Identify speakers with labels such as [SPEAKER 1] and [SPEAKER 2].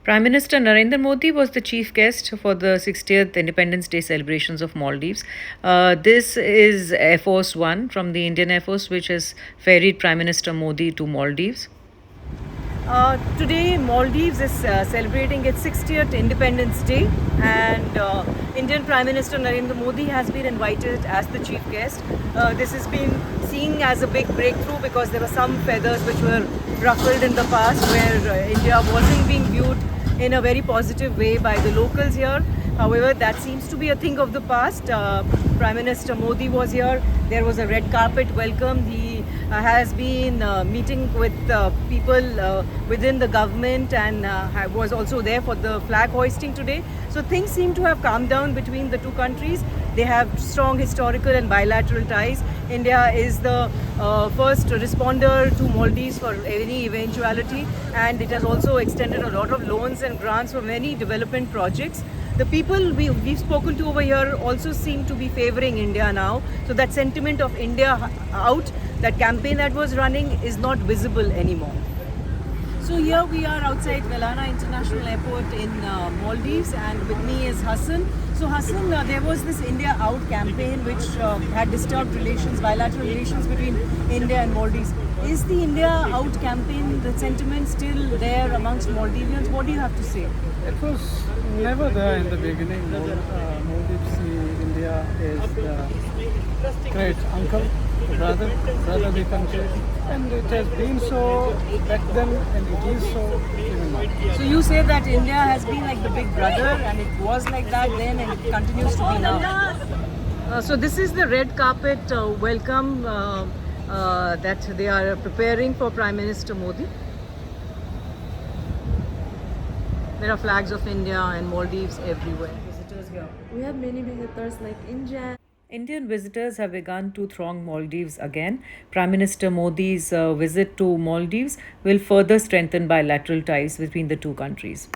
[SPEAKER 1] Prime Minister Narendra Modi was the chief guest for the 60th Independence Day celebrations of Maldives. This is Air Force One from the Indian Air Force, which has ferried Prime Minister Modi to Maldives.
[SPEAKER 2] Today, Maldives is celebrating its 60th Independence Day, and Indian Prime Minister Narendra Modi has been invited as the chief guest. This has been seen as a big breakthrough because there were some feathers which were ruffled in the past where India wasn't being viewed in a very positive way by the locals here. However, that seems to be a thing of the past. Prime Minister Modi was here. There was a red carpet welcome. He has been meeting with people within the government and was also there for the flag hoisting today. So things seem to have calmed down between the two countries. They have strong historical and bilateral ties. India is the first responder to Maldives for any eventuality, and it has also extended a lot of loans and grants for many development projects. The people we've spoken to over here also seem to be favoring India now. So that sentiment of India out, that campaign that was running, is not visible anymore. So here we are outside Velana International Airport in Maldives, and with me is Hassan. So Hassan, there was this India Out campaign which had disturbed relations, bilateral relations between India and Maldives. Is the India Out campaign, the sentiment still there amongst Maldivians? What do you have to say?
[SPEAKER 3] It was never there in the beginning. Maldives, India is the great uncle, brotherly country, and it has been so back then, and it is so even now.
[SPEAKER 2] So you say that India has been like the big brother, and it was like that then, and it continues to be now. So this is the red carpet welcome that they are preparing for Prime Minister Modi. There are flags of India and Maldives everywhere. Visitors here.
[SPEAKER 4] We have many visitors like India.
[SPEAKER 1] Indian visitors have begun to throng Maldives again. Prime Minister Modi's visit to Maldives will further strengthen bilateral ties between the two countries.